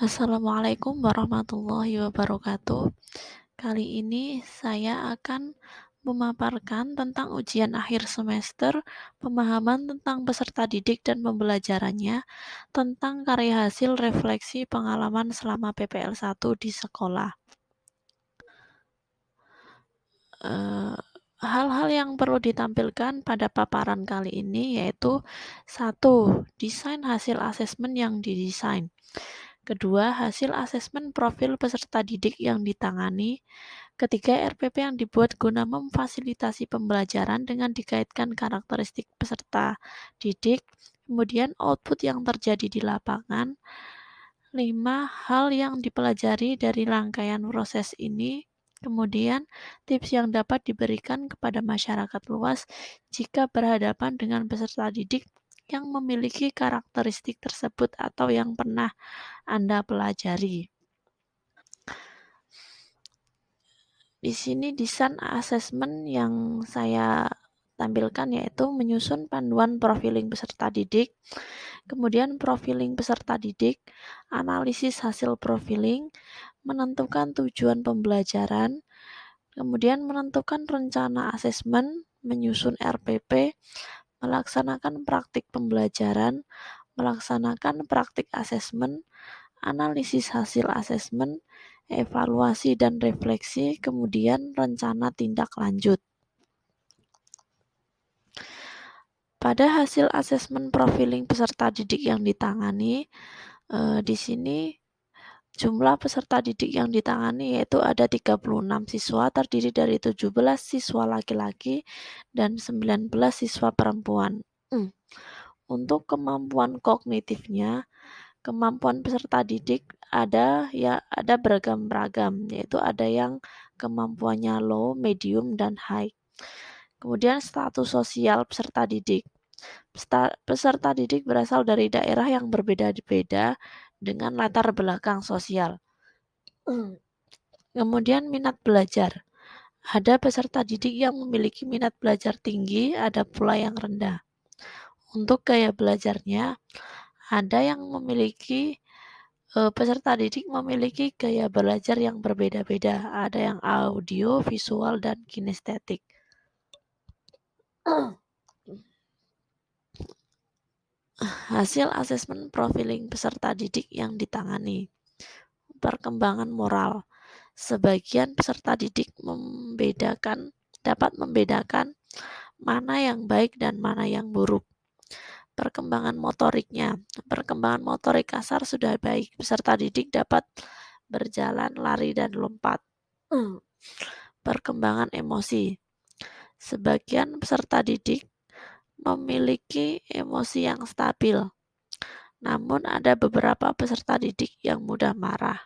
Assalamualaikum warahmatullahi wabarakatuh. Kali ini saya akan memaparkan tentang ujian akhir semester, pemahaman tentang peserta didik dan pembelajarannya, tentang karya hasil refleksi pengalaman selama PPL 1 di sekolah. Eh, Hal-hal yang perlu ditampilkan pada paparan kali ini yaitu satu, desain hasil asesmen yang didesain. Kedua, hasil asesmen profil peserta didik yang ditangani. Ketiga, RPP yang dibuat guna memfasilitasi pembelajaran dengan dikaitkan karakteristik peserta didik. Kemudian, output yang terjadi di lapangan. 5. Hal yang dipelajari dari rangkaian proses ini. Kemudian, tips yang dapat diberikan kepada masyarakat luas jika berhadapan dengan peserta didik yang memiliki karakteristik tersebut atau yang pernah Anda pelajari. Di sini desain asesmen yang saya tampilkan yaitu menyusun panduan profiling peserta didik, kemudian profiling peserta didik, analisis hasil profiling, menentukan tujuan pembelajaran, kemudian menentukan rencana asesmen, menyusun RPP, melaksanakan praktik pembelajaran, melaksanakan praktik asesmen, analisis hasil asesmen, evaluasi dan refleksi, kemudian rencana tindak lanjut. Pada hasil asesmen profiling peserta didik yang ditangani, di sini jumlah peserta didik yang ditangani yaitu ada 36 siswa terdiri dari 17 siswa laki-laki dan 19 siswa perempuan. Untuk kemampuan kognitifnya, kemampuan peserta didik ada beragam-ragam, yaitu ada yang kemampuannya low, medium, dan high. Kemudian status sosial peserta didik. Peserta didik berasal dari daerah yang berbeda-beda dengan latar belakang sosial. Kemudian minat belajar. Ada peserta didik yang memiliki minat belajar tinggi, ada pula yang rendah. Untuk gaya belajarnya, ada yang memiliki peserta didik memiliki gaya belajar yang berbeda-beda. Ada yang audio, visual, dan kinestetik. Hasil asesmen profiling peserta didik yang ditangani. Perkembangan moral. Sebagian peserta didik dapat membedakan mana yang baik dan mana yang buruk. Perkembangan motoriknya. Perkembangan motorik kasar sudah baik. Peserta didik dapat berjalan, lari, dan lompat. Perkembangan emosi. Sebagian peserta didik memiliki emosi yang stabil. Namun ada beberapa peserta didik yang mudah marah.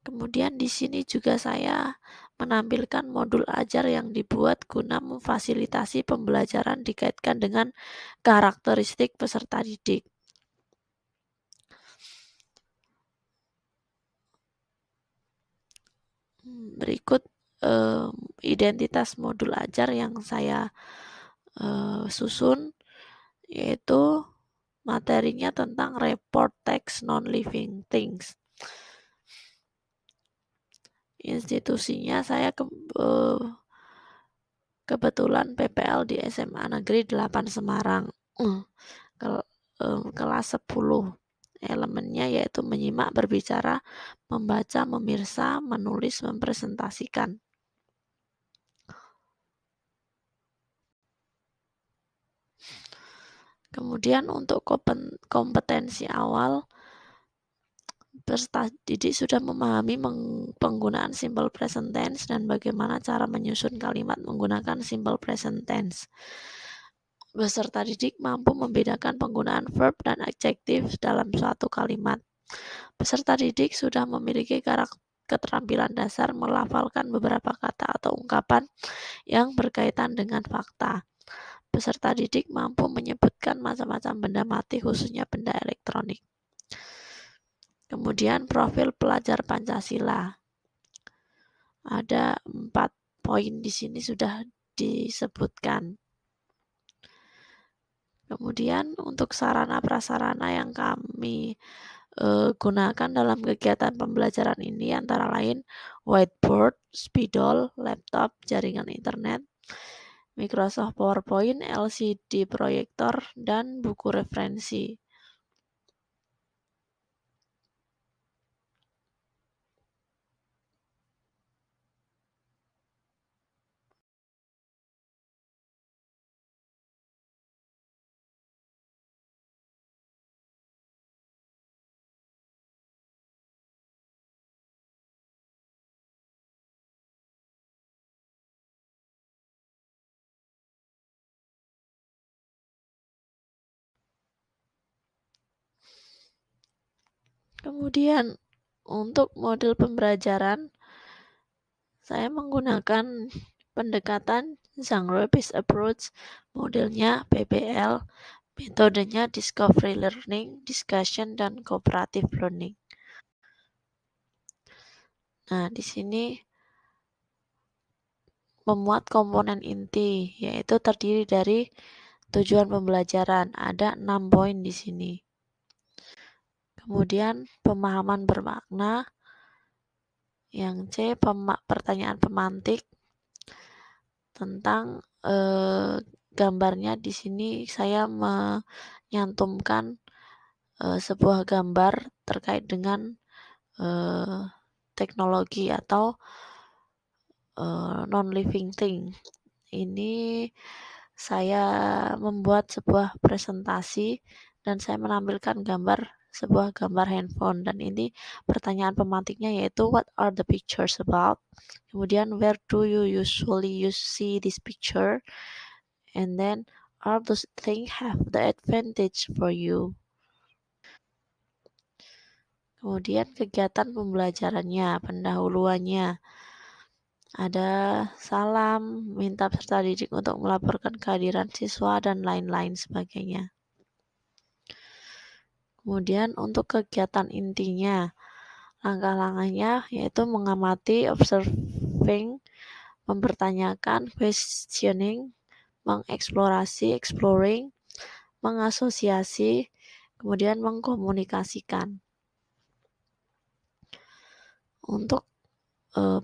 Kemudian di sini juga saya menampilkan modul ajar yang dibuat guna memfasilitasi pembelajaran dikaitkan dengan karakteristik peserta didik. Berikut identitas modul ajar yang saya susun, yaitu materinya tentang report text non-living things. Institusinya saya kebetulan PPL di SMA Negeri 8 Semarang. Kelas 10. Elemennya yaitu menyimak, berbicara, membaca, memirsa, menulis, mempresentasikan. Kemudian untuk kompetensi awal, peserta didik sudah memahami penggunaan simple present tense dan bagaimana cara menyusun kalimat menggunakan simple present tense. Peserta didik mampu membedakan penggunaan verb dan adjektif dalam suatu kalimat. Peserta didik sudah memiliki keterampilan dasar melafalkan beberapa kata atau ungkapan yang berkaitan dengan fakta. Peserta didik mampu menyebutkan macam-macam benda mati, khususnya benda elektronik. Kemudian profil pelajar Pancasila. Ada 4 poin di sini sudah disebutkan. Kemudian untuk sarana prasarana yang kami gunakan dalam kegiatan pembelajaran ini antara lain whiteboard, spidol, laptop, jaringan internet, Microsoft PowerPoint, LCD proyektor, dan buku referensi. Kemudian untuk model pembelajaran, saya menggunakan pendekatan genre-based approach, modelnya PBL, metodenya discovery learning, discussion, dan cooperative learning. Nah, di sini memuat komponen inti, yaitu terdiri dari tujuan pembelajaran. Ada 6 poin di sini. Kemudian pemahaman bermakna, yang C, pertanyaan pemantik tentang gambarnya. Di sini saya menyantumkan sebuah gambar terkait dengan teknologi atau non-living thing. Ini saya membuat sebuah presentasi dan saya menampilkan sebuah gambar handphone, dan ini pertanyaan pemantiknya yaitu what are the pictures about, kemudian where do you usually see this picture, and then are those things have the advantage for you. Kemudian kegiatan pembelajarannya, pendahuluannya, ada salam, minta peserta didik untuk melaporkan kehadiran siswa, dan lain-lain sebagainya. Kemudian untuk kegiatan intinya, langkah-langkahnya yaitu mengamati, observing, mempertanyakan, questioning, mengeksplorasi, exploring, mengasosiasi, kemudian mengkomunikasikan. Untuk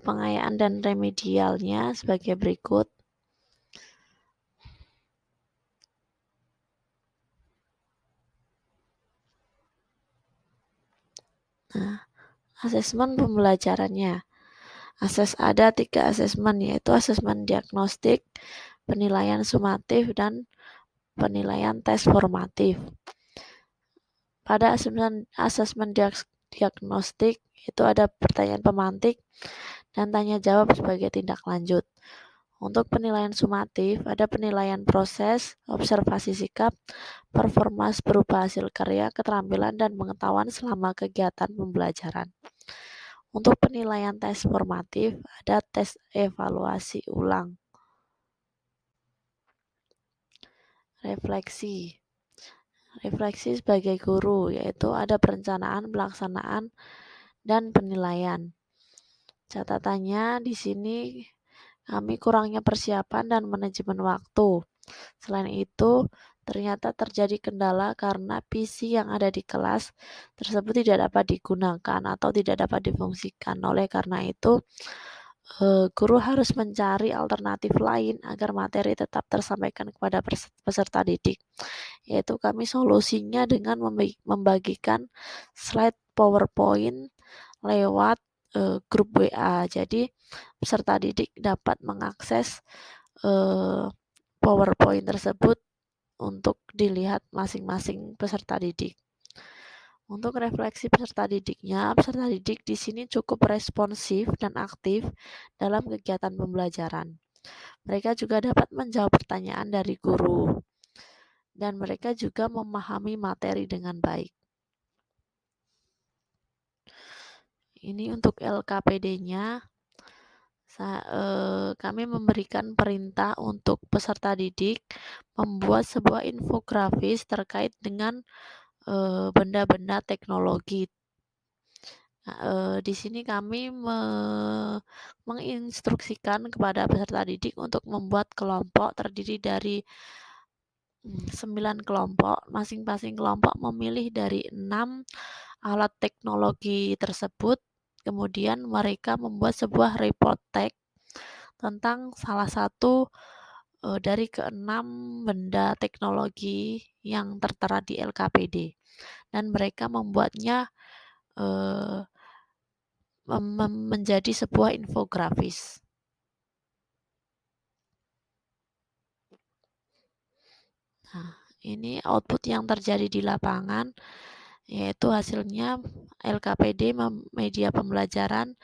pengayaan dan remedialnya sebagai berikut. Nah, asesmen pembelajarannya. Ada 3 asesmen, yaitu asesmen diagnostik, penilaian sumatif, dan penilaian tes formatif. Pada asesmen diagnostik itu ada pertanyaan pemantik dan tanya jawab sebagai tindak lanjut. Untuk penilaian sumatif, ada penilaian proses, observasi sikap, performa berupa hasil karya, keterampilan, dan pengetahuan selama kegiatan pembelajaran. Untuk penilaian tes formatif, ada tes evaluasi ulang. Refleksi sebagai guru, yaitu ada perencanaan, pelaksanaan, dan penilaian. Catatannya di sini kami kurangnya persiapan dan manajemen waktu. Selain itu, ternyata terjadi kendala karena PC yang ada di kelas tersebut tidak dapat digunakan atau tidak dapat difungsikan. Oleh karena itu, guru harus mencari alternatif lain agar materi tetap tersampaikan kepada peserta didik. Yaitu kami solusinya dengan membagikan slide PowerPoint lewat grup WA. Jadi peserta didik dapat mengakses PowerPoint tersebut untuk dilihat masing-masing peserta didik. Untuk refleksi peserta didik di sini cukup responsif dan aktif dalam kegiatan pembelajaran. Mereka juga dapat menjawab pertanyaan dari guru, dan mereka juga memahami materi dengan baik. Ini untuk LKPD-nya, kami memberikan perintah untuk peserta didik membuat sebuah infografis terkait dengan benda-benda teknologi. Nah, di sini kami menginstruksikan kepada peserta didik untuk membuat kelompok terdiri dari 9 kelompok, masing-masing kelompok memilih dari 6 alat teknologi tersebut, kemudian mereka membuat sebuah report teks tentang salah satu dari keenam benda teknologi yang tertera di LKPD, dan mereka membuatnya uh, menjadi sebuah infografis. Nah, ini output yang terjadi di lapangan, yaitu hasilnya LKPD media pembelajaran,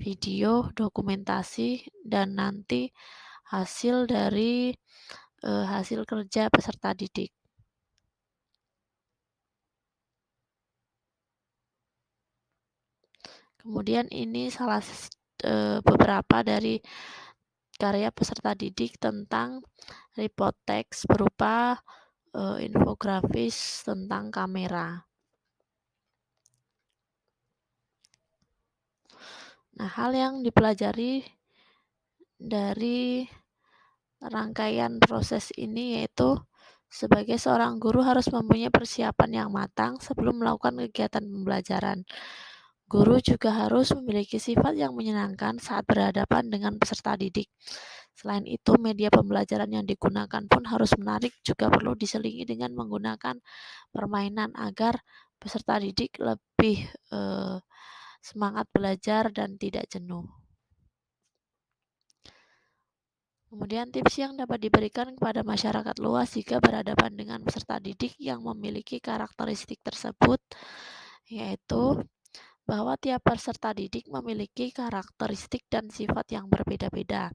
video, dokumentasi, dan nanti hasil dari hasil kerja peserta didik. Kemudian ini beberapa dari karya peserta didik tentang report teks berupa infografis tentang kamera. Nah, hal yang dipelajari dari rangkaian proses ini yaitu sebagai seorang guru harus mempunyai persiapan yang matang sebelum melakukan kegiatan pembelajaran. Guru juga harus memiliki sifat yang menyenangkan saat berhadapan dengan peserta didik. Selain itu, media pembelajaran yang digunakan pun harus menarik, juga perlu diselingi dengan menggunakan permainan agar peserta didik lebih semangat belajar dan tidak jenuh. Kemudian tips yang dapat diberikan kepada masyarakat luas jika berhadapan dengan peserta didik yang memiliki karakteristik tersebut, yaitu bahwa tiap peserta didik memiliki karakteristik dan sifat yang berbeda-beda.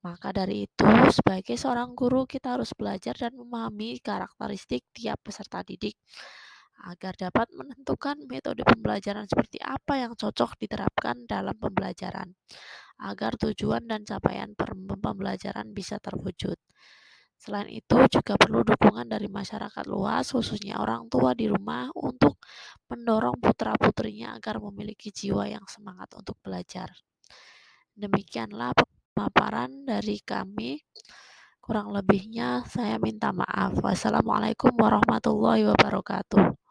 Maka dari itu, sebagai seorang guru, kita harus belajar dan memahami karakteristik tiap peserta didik agar dapat menentukan metode pembelajaran seperti apa yang cocok diterapkan dalam pembelajaran, agar tujuan dan capaian pembelajaran bisa terwujud. Selain itu, juga perlu dukungan dari masyarakat luas, khususnya orang tua di rumah, untuk mendorong putra-putrinya agar memiliki jiwa yang semangat untuk belajar. Demikianlah pemaparan dari kami. Kurang lebihnya saya minta maaf. Wassalamualaikum warahmatullahi wabarakatuh.